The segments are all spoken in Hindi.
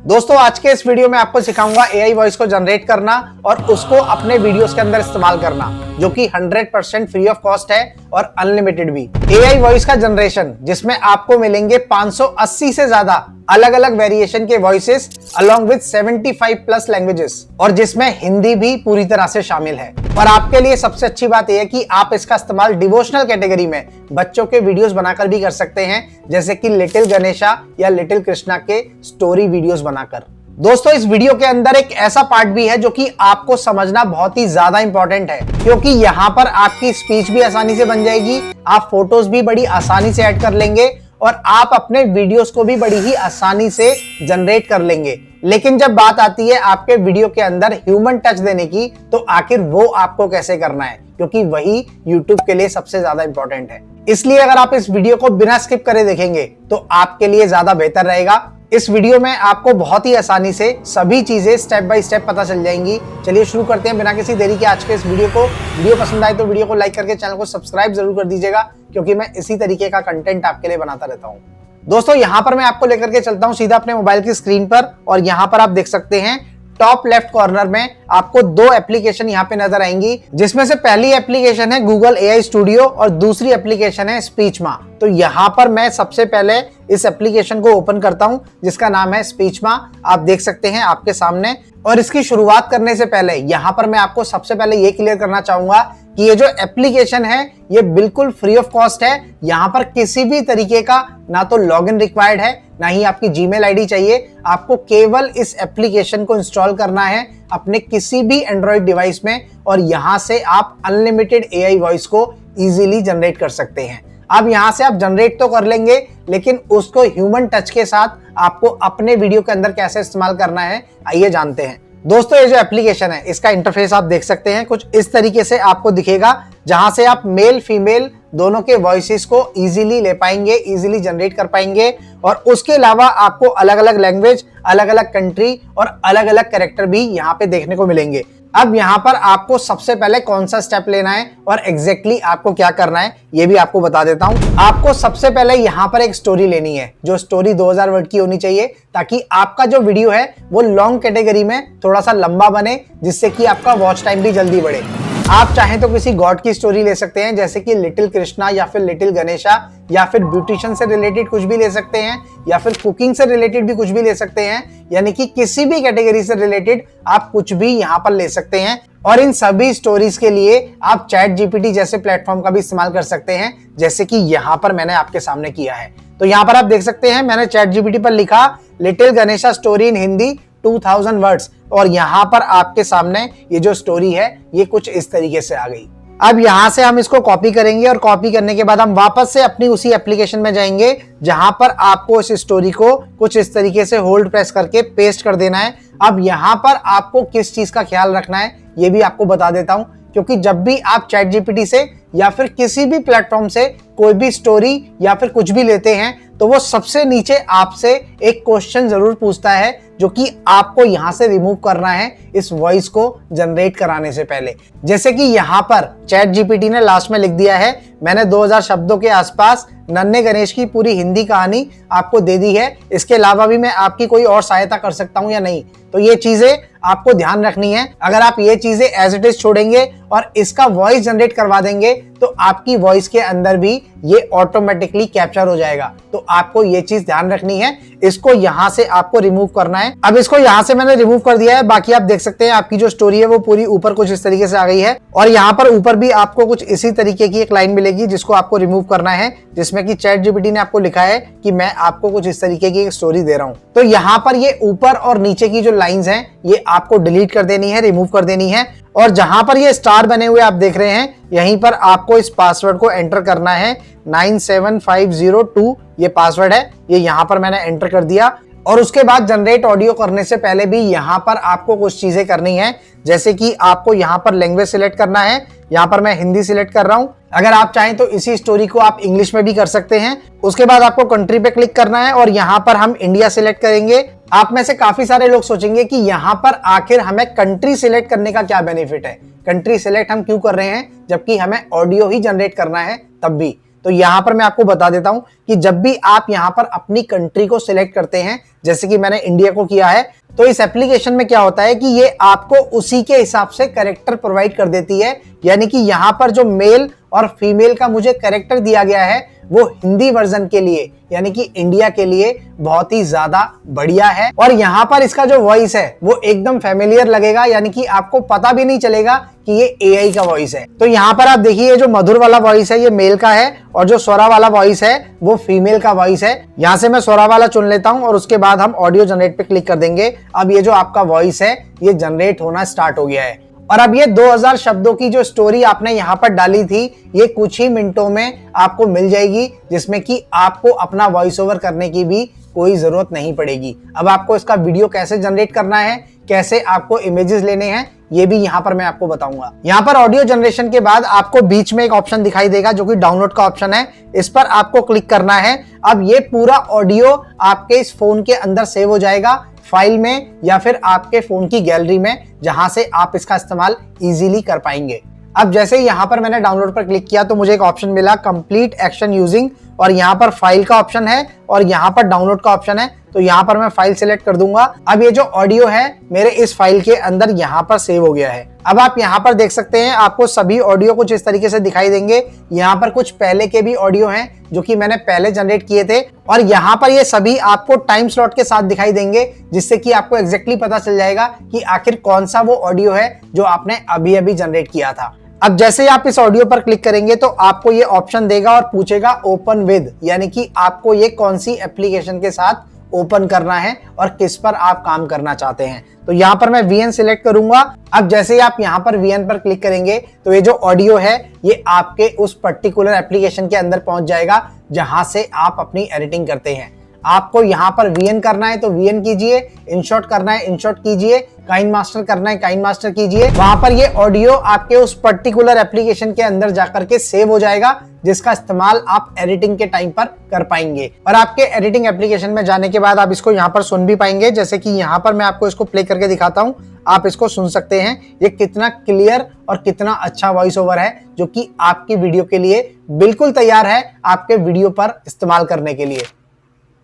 दोस्तों आज के इस वीडियो में आपको सिखाऊंगा एआई वॉइस को जनरेट करना और उसको अपने वीडियोस के अंदर इस्तेमाल करना, जो कि 100% फ्री ऑफ कॉस्ट है और अनलिमिटेड भी। एआई वॉइस का जनरेशन जिसमें आपको मिलेंगे 580 से ज्यादा अलग अलग वेरिएशन के voices along with 75 plus languages, और जिसमें हिंदी भी पूरी तरह से शामिल है। और आपके लिए सबसे अच्छी बात यह है कि आप इसका इस्तेमाल डिवोशनल कैटेगरी में बच्चों के वीडियोस बनाकर भी कर सकते हैं, जैसे कि लिटिल गणेशा या लिटिल कृष्णा के स्टोरी वीडियोस बनाकर। दोस्तों इस वीडियो के अंदर एक ऐसा पार्ट भी है जो कि आपको समझना बहुत ही ज्यादा इंपॉर्टेंट है, क्योंकि यहाँ पर आपकी स्पीच भी आसानी से बन जाएगी, आप फोटोज भी बड़ी आसानी से ऐड कर लेंगे और आप अपने वीडियोस को भी बड़ी ही आसानी से जनरेट कर लेंगे। लेकिन जब बात आती है आपके वीडियो के अंदर ह्यूमन टच देने की, तो आखिर वो आपको कैसे करना है, क्योंकि वही YouTube के लिए सबसे ज्यादा इंपॉर्टेंट है। इसलिए अगर आप इस वीडियो को बिना स्किप करे देखेंगे तो आपके लिए ज्यादा बेहतर रहेगा। इस वीडियो में आपको बहुत ही आसानी से सभी चीजें स्टेप बाय स्टेप पता चल जाएंगी। चलिए शुरू करते हैं बिना किसी देरी के आज के इस वीडियो को। वीडियो पसंद आए तो वीडियो को लाइक करके चैनल को सब्सक्राइब जरूर कर दीजिएगा, क्योंकि मैं इसी तरीके का कंटेंट आपके लिए बनाता रहता हूँ। दोस्तों यहाँ पर मैं आपको लेकर के चलता हूँ सीधा अपने मोबाइल की स्क्रीन पर, और यहाँ पर आप देख सकते हैं टॉप लेफ्ट कॉर्नर में आपको दो एप्लीकेशन यहाँ पे नजर आएंगी, जिसमें से पहली एप्लीकेशन है गूगल एआई स्टूडियो और दूसरी एप्लीकेशन है स्पीचमा। तो यहाँ पर मैं सबसे पहले इस एप्लीकेशन को ओपन करता हूँ जिसका नाम है स्पीचमा। आप देख सकते हैं आपके सामने। और इसकी शुरुआत करने से पहले यहाँ पर मैं आपको सबसे पहले ये क्लियर करना चाहूंगा कि ये जो एप्लीकेशन है ये बिल्कुल फ्री ऑफ कॉस्ट है। यहाँ पर किसी भी तरीके का ना तो लॉगिन रिक्वायर्ड है, ना ही आपकी जीमेल आईडी चाहिए। आपको केवल इस एप्लीकेशन को इंस्टॉल करना है अपने किसी भी एंड्रॉइड डिवाइस में, और यहाँ से आप अनलिमिटेड एआई वॉइस को इजीली जनरेट कर सकते हैं। अब यहाँ से आप जनरेट तो कर लेंगे, लेकिन उसको ह्यूमन टच के साथ आपको अपने वीडियो के अंदर कैसे इस्तेमाल करना है, आइए जानते हैं। दोस्तों ये जो एप्लीकेशन है इसका इंटरफेस आप देख सकते हैं, कुछ इस तरीके से आपको दिखेगा, जहां से आप मेल फीमेल दोनों के वॉइसेस को इजीली ले पाएंगे, इजीली जनरेट कर पाएंगे। और उसके अलावा आपको अलग अलग लैंग्वेज, अलग अलग कंट्री और अलग अलग कैरेक्टर भी यहाँ पे देखने को मिलेंगे। अब यहाँ पर आपको सबसे पहले कौन सा स्टेप लेना है और एग्जैक्टली आपको क्या करना है ये भी आपको बता देता हूँ। आपको सबसे पहले यहाँ पर एक स्टोरी लेनी है, जो स्टोरी 2000 वर्ड की होनी चाहिए, ताकि आपका जो वीडियो है वो लॉन्ग कैटेगरी में थोड़ा सा लंबा बने, जिससे कि आपका वॉच टाइम भी जल्दी बढ़े। आप चाहें तो किसी गॉड की स्टोरी ले सकते हैं, जैसे कि लिटिल कृष्णा या फिर लिटिल गणेशा, या फिर ब्यूटिशियन से रिलेटेड कुछ भी ले सकते हैं, या फिर कुकिंग से रिलेटेड भी कुछ भी ले सकते हैं। यानी कि किसी भी कैटेगरी से रिलेटेड आप कुछ भी यहाँ पर ले सकते हैं। और इन सभी स्टोरीज के लिए आप चैट जीपीटी जैसे प्लेटफॉर्म का भी इस्तेमाल कर सकते हैं, जैसे कि यहाँ पर मैंने आपके सामने किया है। तो यहाँ पर आप देख सकते हैं मैंने चैट जीपीटी पर लिखा little Ganesha story in Hindi 2000 words, और यहाँ पर आपके सामने ये जो स्टोरी है ये कुछ इस तरीके से आ गई। अब यहाँ से हम इसको कॉपी करेंगे, और कॉपी करने के बाद हम वापस से अपनी उसी एप्लीकेशन में जाएंगे, जहां पर आपको इस स्टोरी को कुछ इस तरीके से होल्ड प्रेस करके पेस्ट कर देना है। अब यहाँ पर आपको किस चीज का ख्याल रखना है ये भी आपको बता देता हूं, क्योंकि जब भी आप चैट जीपीटी से या फिर किसी भी प्लेटफॉर्म से कोई भी स्टोरी या फिर कुछ भी लेते हैं, तो वो सबसे नीचे आपसे एक क्वेश्चन जरूर पूछता है, जो कि आपको यहां से रिमूव करना है इस वॉइस को जनरेट कराने से पहले। जैसे कि यहाँ पर चैट जीपीटी ने लास्ट में लिख दिया है, मैंने 2000 शब्दों के आसपास नन्हे गणेश की पूरी हिंदी कहानी आपको दे दी है, इसके अलावा भी मैं आपकी कोई और सहायता कर सकता हूं या नहीं। तो ये चीजें आपको ध्यान रखनी है। अगर आप ये चीजें एज इट इज छोड़ेंगे और इसका वॉइस जनरेट करवा देंगे, तो आपकी वॉइस के अंदर भी ये ऑटोमेटिकली कैप्चर हो जाएगा। तो आपको ये चीज ध्यान रखनी है, इसको यहाँ से आपको रिमूव करना है। अब इसको यहाँ से मैंने रिमूव कर दिया है। बाकी आप देख सकते हैं आपकी जो स्टोरी है वो पूरी ऊपर कुछ इस तरीके से आ गई है, और यहाँ पर ऊपर भी आपको कुछ इसी तरीके की एक लाइन मिलेगी जिसको आपको रिमूव करना है, जिसमें कि चैट जीपीटी ने आपको लिखा है कि मैं आपको कुछ इस तरीके की एक स्टोरी दे रहा हूँ। तो यहाँ पर ये ऊपर और नीचे की जो लाइंस हैं ये आपको डिलीट कर देनी है, रिमूव कर देनी है। और जहां पर ये स्टार बने हुए आप देख रहे हैं, यहीं पर आपको इस पासवर्ड को एंटर करना है। 97502 ये पासवर्ड है, ये यहाँ पर मैंने एंटर कर दिया। और उसके बाद जनरेट ऑडियो करने से पहले भी यहाँ पर आपको कुछ चीजें करनी है, जैसे कि आपको यहाँ पर लैंग्वेज सिलेक्ट करना है। यहाँ पर मैं हिंदी सिलेक्ट कर रहा हूँ। अगर आप चाहें तो इसी स्टोरी को आप इंग्लिश में भी कर सकते हैं। उसके बाद आपको कंट्री पे क्लिक करना है, और यहाँ पर हम इंडिया सिलेक्ट करेंगे। आप में से काफी सारे लोग सोचेंगे कि यहाँ पर आखिर हमें कंट्री सिलेक्ट करने का क्या बेनिफिट है, कंट्री सिलेक्ट हम क्यों कर रहे हैं, जबकि हमें ऑडियो ही जनरेट करना है तब भी। तो यहाँ पर मैं आपको बता देता हूं कि जब भी आप यहाँ पर अपनी कंट्री को सिलेक्ट करते हैं, जैसे कि मैंने इंडिया को किया है, तो इस एप्लीकेशन में क्या होता है कि ये आपको उसी के हिसाब से कैरेक्टर प्रोवाइड कर देती है। यानी कि यहाँ पर जो मेल और फीमेल का मुझे कैरेक्टर दिया गया है वो हिंदी वर्जन के लिए यानी कि इंडिया के लिए बहुत ही ज्यादा बढ़िया है। और यहाँ पर इसका जो वॉइस है वो एकदम फैमिलियर लगेगा, यानी कि आपको पता भी नहीं चलेगा कि ये एआई का वॉइस है। तो यहाँ पर आप देखिए जो मधुर वाला वॉइस है ये मेल का है और जो स्वरा वाला वॉइस है वो फीमेल का वॉइस है। यहाँ से मैं स्वरा वाला चुन लेता हूँ और उसके बाद हम ऑडियो जनरेट पे क्लिक कर देंगे। अब ये जो आपका वॉइस है ये जनरेट होना स्टार्ट हो गया है और अब ये 2000 शब्दों की जो स्टोरी आपने यहाँ पर डाली थी ये कुछ ही मिनटों में आपको मिल जाएगी, जिसमें कि आपको अपना वॉइस ओवर करने की भी कोई जरूरत नहीं पड़ेगी। अब आपको इसका वीडियो कैसे जनरेट करना है, कैसे आपको इमेजेस लेने हैं, ये भी यहाँ पर मैं आपको बताऊंगा। यहाँ पर ऑडियो जनरेशन के बाद आपको बीच में एक ऑप्शन दिखाई देगा जो कि डाउनलोड का ऑप्शन है, इस पर आपको क्लिक करना है। अब ये पूरा ऑडियो आपके इस फोन के अंदर सेव हो जाएगा फाइल में या फिर आपके फोन की गैलरी में, जहां से आप इसका इस्तेमाल इजीली कर पाएंगे। अब जैसे ही यहाँ पर मैंने डाउनलोड पर क्लिक किया तो मुझे एक ऑप्शन मिला कंप्लीट एक्शन यूजिंग, और यहाँ पर फाइल का ऑप्शन है और यहाँ पर डाउनलोड का ऑप्शन है। तो यहाँ पर मैं फाइल सिलेक्ट कर दूंगा। अब ये जो ऑडियो है मेरे इस फाइल के अंदर यहाँ पर सेव हो गया है। अब आप यहाँ पर देख सकते हैं आपको सभी ऑडियो कुछ इस तरीके से दिखाई देंगे। यहाँ पर कुछ पहले के भी ऑडियो हैं जो कि मैंने पहले जनरेट किए थे और यहाँ पर ये सभी आपको टाइम स्लॉट के साथ दिखाई देंगे, जिससे कि आपको एग्जैक्टली पता चल जाएगा कि आखिर कौन सा वो ऑडियो है जो आपने अभी अभी जनरेट किया था। अब जैसे ही आप इस ऑडियो पर क्लिक करेंगे तो आपको ये ऑप्शन देगा और पूछेगा ओपन विद, यानी कि आपको ये कौन सी एप्लीकेशन के साथ ओपन करना है और किस पर आप काम करना चाहते हैं। तो यहाँ पर मैं VN सिलेक्ट करूंगा। अब जैसे ही आप यहाँ पर VN पर क्लिक करेंगे तो ये जो ऑडियो है ये आपके उस पर्टिकुलर एप्लीकेशन के अंदर पहुंच जाएगा जहां से आप अपनी एडिटिंग करते हैं। आपको यहाँ पर VN करना है तो VN कीजिए, इनशॉट करना है इनशॉट कीजिए, काइन मास्टर करना है काइन मास्टर कीजिए। वहां पर ये ऑडियो आपके उस पर्टिकुलर एप्लीकेशन के अंदर जाकर के सेव हो जाएगा, जिसका इस्तेमाल आप एडिटिंग के टाइम पर कर पाएंगे। और आपके एडिटिंग एप्लीकेशन में जाने के बाद आप इसको यहाँ पर सुन भी पाएंगे। जैसे कि यहाँ पर मैं आपको इसको प्ले करके दिखाता हूँ, आप इसको सुन सकते हैं। ये कितना क्लियर और कितना अच्छा वॉइस ओवर है जो कि आपकी वीडियो के लिए बिल्कुल तैयार है आपके वीडियो पर इस्तेमाल करने के लिए।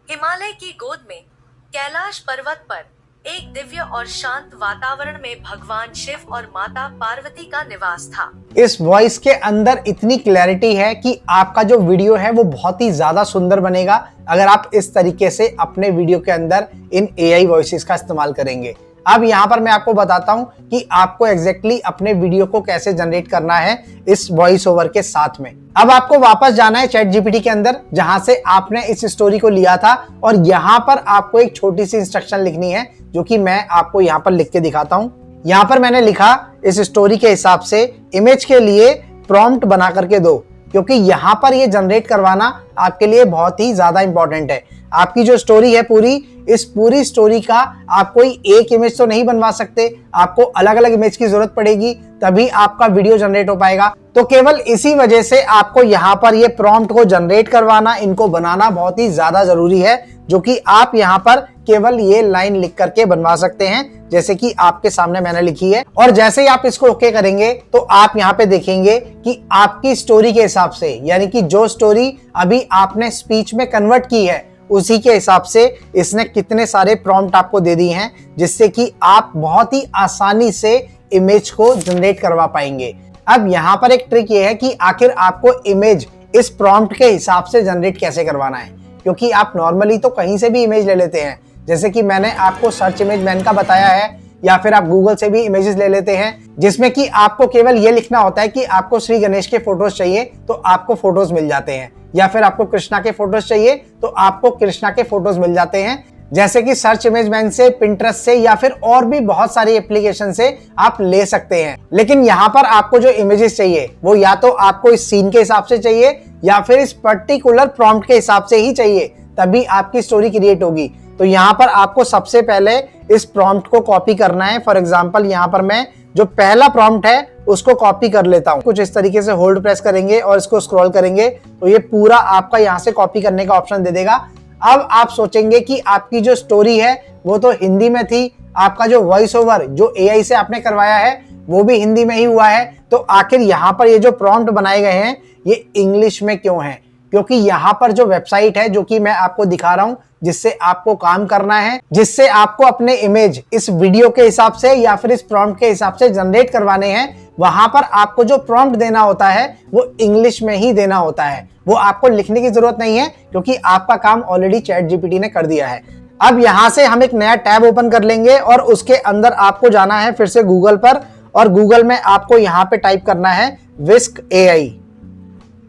हिमालय की गोद में कैलाश पर्वत पर एक दिव्य और शांत वातावरण में भगवान शिव और माता पार्वती का निवास था। इस वॉइस के अंदर इतनी क्लैरिटी है कि आपका जो वीडियो है वो बहुत ही ज्यादा सुंदर बनेगा अगर आप इस तरीके से अपने वीडियो के अंदर इन AI वॉइसेस का इस्तेमाल करेंगे। अब यहाँ पर मैं आपको बताता हूँ कि आपको एग्जैक्टली अपने वीडियो को कैसे जनरेट करना है इस वॉइस ओवर के साथ में। अब आपको वापस जाना है ChatGPT के अंदर जहां से आपने इस स्टोरी को लिया था और यहाँ पर आपको एक छोटी सी इंस्ट्रक्शन लिखनी है जो कि मैं आपको यहाँ पर लिख के दिखाता हूँ। यहाँ पर मैंने लिखा इस स्टोरी के हिसाब से इमेज के लिए प्रॉम्प्ट बना करके दो, क्योंकि यहाँ पर ये जनरेट करवाना आपके लिए बहुत ही ज्यादा इंपॉर्टेंट है। आपकी जो स्टोरी है इस पूरी स्टोरी का आप कोई एक इमेज तो नहीं बनवा सकते, आपको अलग अलग इमेज की जरूरत पड़ेगी तभी आपका वीडियो जनरेट हो पाएगा। तो केवल इसी वजह से आपको यहाँ पर ये प्रॉम्प्ट को जनरेट करवाना, इनको बनाना बहुत ही ज्यादा जरूरी है, जो कि आप यहाँ पर केवल ये लाइन लिख करके बनवा सकते हैं जैसे कि आपके सामने मैंने लिखी है। और जैसे ही आप इसको ओके करेंगे तो आप यहाँ पे देखेंगे कि आपकी स्टोरी के हिसाब से, यानी कि जो स्टोरी अभी आपने स्पीच में कन्वर्ट की है उसी के हिसाब से इसने कितने सारे प्रॉम्प्ट आपको दे दिए हैं, जिससे कि आप बहुत ही आसानी से इमेज को जनरेट करवा पाएंगे। अब यहाँ पर एक ट्रिक ये है कि आखिर आपको इमेज इस प्रॉम्प्ट के हिसाब से जनरेट कैसे करवाना है, क्योंकि आप नॉर्मली तो कहीं से भी इमेज ले लेते हैं, जैसे कि मैंने आपको सर्च इमेज मैन का बताया है, या फिर आप गूगल से भी इमेजेस ले लेते हैं जिसमें कि आपको केवल ये लिखना होता है कि आपको श्री गणेश के फोटोज चाहिए तो आपको फोटोज मिल जाते हैं, या फिर आपको कृष्णा के फोटोज चाहिए तो आपको कृष्णा के फोटोज मिल जाते हैं। जैसे कि सर्च इमेज मैन से, पिंटरेस्ट से या फिर और भी बहुत सारी एप्लीकेशन से आप ले सकते हैं। लेकिन यहाँ पर आपको जो इमेजेस चाहिए वो या तो आपको इस सीन के हिसाब से चाहिए या फिर इस पर्टिकुलर प्रॉम्प्ट के हिसाब से ही चाहिए, तभी आपकी स्टोरी क्रिएट होगी। तो यहाँ पर आपको सबसे पहले इस प्रॉम्प्ट को कॉपी करना है। फॉर एग्जांपल यहाँ पर मैं जो पहला प्रॉम्प्ट है उसको कॉपी कर लेता हूँ। कुछ इस तरीके से होल्ड प्रेस करेंगे और इसको स्क्रॉल करेंगे तो ये पूरा आपका यहाँ से कॉपी करने का ऑप्शन दे देगा। अब आप सोचेंगे कि आपकी जो स्टोरी है वो तो हिंदी में थी, आपका जो वॉइस ओवर जो AI से आपने करवाया है वो भी हिंदी में ही हुआ है, तो आखिर यहाँ पर ये जो प्रॉम्प्ट बनाए गए हैं ये इंग्लिश में क्यों है? क्योंकि यहाँ पर जो वेबसाइट है जो कि मैं आपको दिखा रहा हूं, जिससे आपको काम करना है, जिससे आपको अपने इमेज इस वीडियो के हिसाब से या फिर इस प्रॉम्प्ट के हिसाब से जनरेट करवाने हैं, वहां पर आपको जो प्रॉम्प्ट देना होता है वो इंग्लिश में ही देना होता है। वो आपको लिखने की जरूरत नहीं है क्योंकि आपका काम ऑलरेडी चैट जीपीटी ने कर दिया है। अब यहां से हम एक नया टैब ओपन कर लेंगे और उसके अंदर आपको जाना है फिर से गूगल पर, और गूगल में आपको यहां पे टाइप करना है विस्क एआई,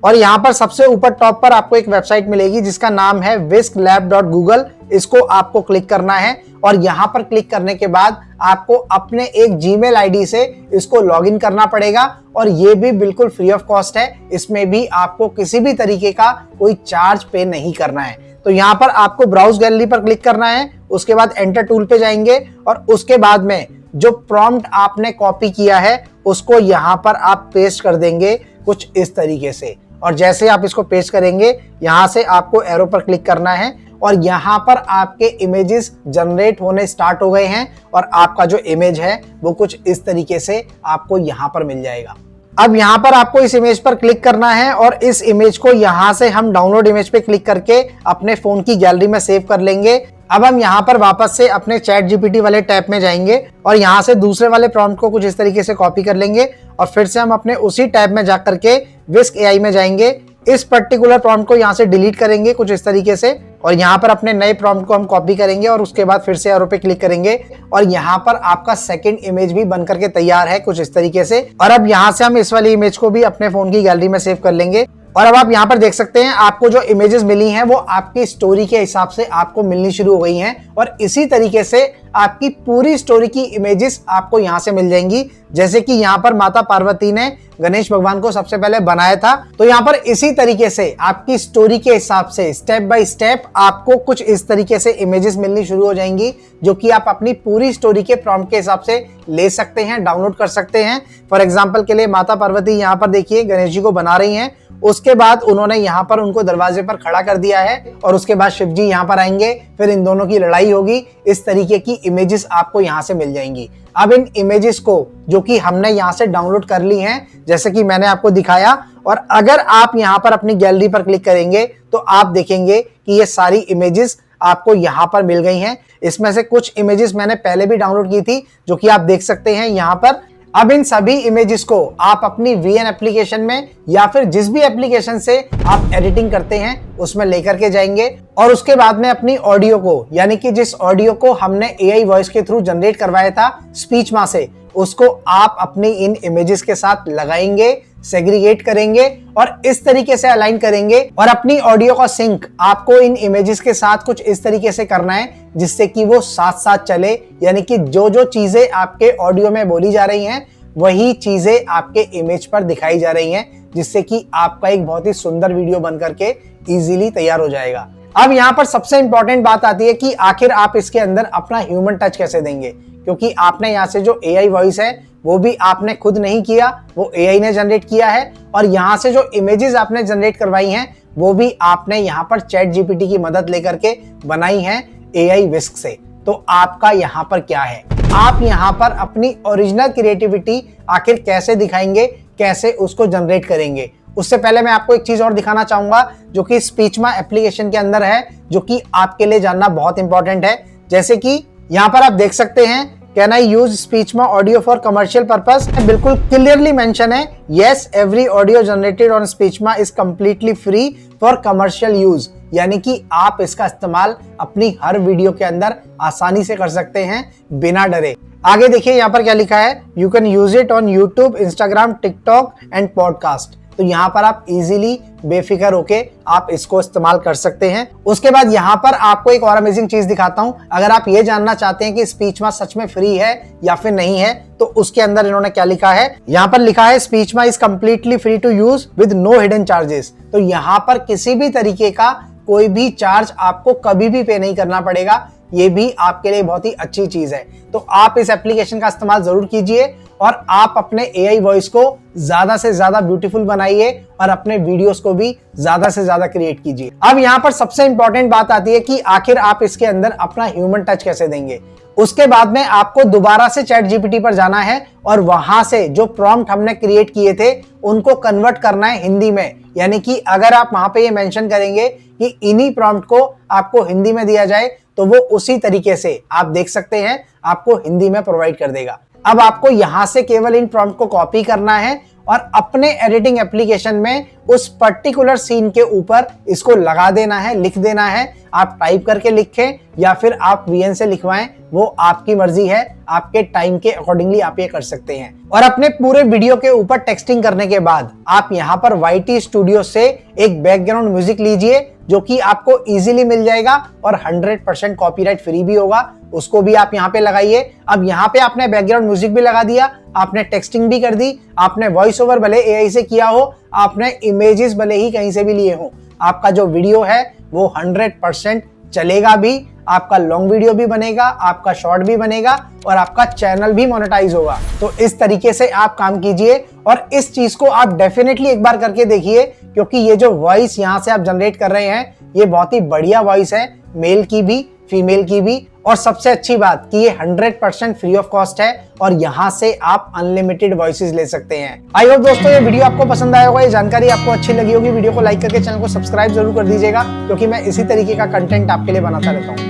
और यहां पर सबसे ऊपर टॉप पर आपको एक वेबसाइट मिलेगी जिसका नाम है whisklab.google। इसको आपको क्लिक करना है और यहां पर क्लिक करने के बाद आपको अपने एक जीमेल आईडी से इसको लॉगिन करना पड़ेगा, और ये भी बिल्कुल फ्री ऑफ कॉस्ट है। इसमें भी आपको किसी भी तरीके का कोई चार्ज पे नहीं करना है। तो यहां पर आपको ब्राउज गैलरी पर क्लिक करना है, उसके बाद एंटर टूल पे जाएंगे और उसके बाद में जो प्रॉम्प्ट आपने कॉपी किया है उसको यहां पर आप पेस्ट कर देंगे कुछ इस तरीके से। और जैसे आप इसको पेस्ट करेंगे यहां से आपको एरो पर क्लिक करना है और यहां पर आपके इमेजेस जनरेट होने स्टार्ट हो गए हैं, और आपका जो इमेज है वो कुछ इस तरीके से आपको यहां पर मिल जाएगा। अब यहां पर आपको इस इमेज पर क्लिक करना है और इस इमेज को यहां से हम डाउनलोड इमेज पे क्लिक करके अपने फोन की गैलरी में सेव कर लेंगे। अब हम यहां पर वापस से अपने चैट जीपीटी वाले टैब में जाएंगे और यहां से दूसरे वाले प्रॉम्प्ट को कुछ इस तरीके से कॉपी कर लेंगे और फिर से हम अपने उसी टैब में जाकर के विस्क एआई में जाएंगे। इस पर्टिकुलर प्रॉम्प्ट को यहां से डिलीट करेंगे कुछ इस तरीके से, और यहां पर अपने नए प्रॉम्प्ट को हम कॉपी करेंगे और उसके बाद फिर से एरो पे क्लिक करेंगे और यहां पर आपका सेकंड इमेज भी बनकर के तैयार है कुछ इस तरीके से। और अब यहां से हम इस वाली इमेज को भी अपने फोन की गैलरी में सेव कर लेंगे। और अब आप यहां पर देख सकते हैं आपको जो इमेजेस मिली हैं वो आपकी स्टोरी के हिसाब से आपको मिलनी शुरू हो गई हैं, और इसी तरीके से आपकी पूरी स्टोरी की इमेजेस आपको यहां से मिल जाएंगी। जैसे कि यहां पर माता पार्वती ने गणेश भगवान को सबसे पहले बनाया था, तो यहां पर इसी तरीके से आपकी स्टोरी के हिसाब से स्टेप बाय स्टेप आपको कुछ इस तरीके से इमेजेस मिलनी शुरू हो जाएंगी, जो कि आप अपनी पूरी स्टोरी के प्रॉम्प्ट के हिसाब से ले सकते हैं, डाउनलोड कर सकते हैं। फॉर एग्जाम्पल के लिए माता पार्वती यहाँ पर देखिए गणेश जी को बना रही हैं, उसके बाद उन्होंने यहाँ पर उनको दरवाजे पर खड़ा कर दिया है और उसके बाद शिव जी यहाँ पर आएंगे, फिर इन दोनों की लड़ाई होगी। इस तरीके की इमेजेस आपको यहाँ से मिल जाएंगी। अब इन इमेजेस को जो कि हमने यहाँ से डाउनलोड कर ली हैं, जैसे कि मैंने आपको दिखाया, और अगर आप यहाँ पर अपनी गैलरी पर क्लिक करेंगे तो आप देखेंगे कि ये सारी इमेजेस आपको यहाँ पर मिल गई हैं। इसमें से कुछ इमेजेस मैंने पहले भी डाउनलोड की थी जो कि आप देख सकते हैं यहाँ पर। अब इन सभी इमेजेस को आप अपनी VN एप्लीकेशन में या फिर जिस भी एप्लीकेशन से आप एडिटिंग करते हैं उसमें लेकर के जाएंगे, और उसके बाद में अपनी ऑडियो को, यानी कि जिस ऑडियो को हमने AI वॉइस के थ्रू जनरेट करवाया था स्पीचमा से, उसको आप अपनी इन इमेजेस के साथ लगाएंगे, सेग्रीगेट करेंगे और इस तरीके से अलाइन करेंगे, और अपनी ऑडियो का सिंक आपको इन इमेजेस के साथ कुछ इस तरीके से करना है जिससे कि वो साथ साथ चले। यानी कि जो जो चीजें आपके ऑडियो में बोली जा रही हैं वही चीजें आपके इमेज पर दिखाई जा रही हैं, जिससे कि आपका एक बहुत ही सुंदर वीडियो बन करके इजीली तैयार हो जाएगा। अब यहाँ पर सबसे इंपॉर्टेंट बात आती है कि आखिर आप इसके अंदर अपना ह्यूमन टच कैसे देंगे, क्योंकि आपने यहाँ से जो AI वॉइस है वो भी आपने खुद नहीं किया, वो AI ने जनरेट किया है, और यहाँ से जो इमेजेस आपने जनरेट करवाई हैं वो भी आपने यहाँ पर चैट जीपीटी की मदद लेकर के बनाई हैं AI विस्क से। तो आपका यहाँ पर क्या है, आप यहाँ पर अपनी ओरिजिनल क्रिएटिविटी आखिर कैसे दिखाएंगे, कैसे उसको जनरेट करेंगे। उससे पहले मैं आपको एक चीज और दिखाना चाहूंगा जो कि स्पीचमा एप्लीकेशन के अंदर है, जो कि आपके लिए जानना बहुत इंपॉर्टेंट है। जैसे कि यहाँ पर आप देख सकते हैं, can I use Speechma audio for commercial purpose, बिल्कुल क्लियरली मेंशन है, yes every audio generated on Speechma is completely free for commercial use. यानी कि आप इसका इस्तेमाल अपनी हर वीडियो के अंदर आसानी से कर सकते हैं बिना डरे। आगे देखिए यहाँ पर क्या लिखा है, you can use it on YouTube, Instagram, TikTok and podcast. तो यहाँ पर आप इजीली बेफिक्र होके आप इसको इस्तेमाल कर सकते हैं। उसके बाद यहाँ पर आपको एक और अमेजिंग चीज दिखाता हूँ। अगर आप ये जानना चाहते हैं कि स्पीचमा सच में फ्री है या फिर नहीं है, तो उसके अंदर इन्होंने क्या लिखा है, यहाँ पर लिखा है Speechma is completely free to use with no hidden charges. तो यहाँ पर किसी भी तरीके का कोई भी चार्ज आपको कभी भी पे नहीं करना पड़ेगा। ये भी आपके लिए बहुत ही अच्छी चीज है। तो आप इस एप्लीकेशन का इस्तेमाल जरूर कीजिए और आप अपने एआई वॉइस को ज्यादा से ज्यादा ब्यूटीफुल बनाइए और अपने वीडियोस को भी ज्यादा से ज्यादा क्रिएट कीजिए। अब यहाँ पर सबसे इंपॉर्टेंट बात आती है कि आखिर आप इसके अंदर अपना ह्यूमन टच कैसे देंगे। उसके बाद में आपको दोबारा से चैट जीपीटी पर जाना है और वहां से जो प्रॉम्प्ट हमने क्रिएट किए थे उनको कन्वर्ट करना है हिंदी में। यानी कि अगर आप वहां पे ये मेंशन करेंगे कि इन्हीं प्रॉम्प्ट को आपको हिंदी में दिया जाए तो वो उसी तरीके से आप देख सकते हैं आपको हिंदी में प्रोवाइड कर देगा। अब आपको यहां से केवल इन प्रॉम्प्ट को कॉपी करना है और अपने एडिटिंग एप्लीकेशन में उस पर्टिकुलर सीन के ऊपर इसको लगा देना है, लिख देना है। आप टाइप करके लिखें या फिर आप वीएन से लिखवाएं, वो आपकी मर्जी है, आपके टाइम के अकॉर्डिंगली आप ये कर सकते हैं। और अपने पूरे वीडियो के ऊपर टेक्सटिंग करने के बाद आप यहाँ पर YT स्टूडियो से एक बैकग्राउंड म्यूजिक लीजिए जो कि आपको इजीली मिल जाएगा और 100% कॉपीराइट फ्री भी होगा, उसको भी आप यहाँ पे लगाइए। अब यहाँ पे आपने बैकग्राउंड म्यूजिक भी लगा दिया, आपने टेक्सटिंग भी कर दी, आपने वॉइस ओवर भले एआई से किया हो, आपने इमेजेस भले ही कहीं से भी लिए हो, आपका जो वीडियो है वो 100% चलेगा भी, आपका लॉन्ग वीडियो भी बनेगा, आपका शॉर्ट भी बनेगा और आपका चैनल भी मोनेटाइज होगा। तो इस तरीके से आप काम कीजिए और इस चीज को आप डेफिनेटली एक बार करके देखिए, क्योंकि ये जो वॉइस यहाँ से आप जनरेट कर रहे हैं ये बहुत ही बढ़िया वॉइस है, मेल की भी फीमेल की भी। और सबसे अच्छी बात कि ये 100% फ्री ऑफ कॉस्ट है और यहाँ से आप अनलिमिटेड वॉइसेस ले सकते हैं। आई होप दोस्तों ये वीडियो आपको पसंद आया होगा, ये जानकारी आपको अच्छी लगी होगी। वीडियो को लाइक करके चैनल को सब्सक्राइब जरूर कर दीजिएगा, क्योंकि मैं इसी तरीके का कंटेंट आपके लिए बनाता रहता हूँ।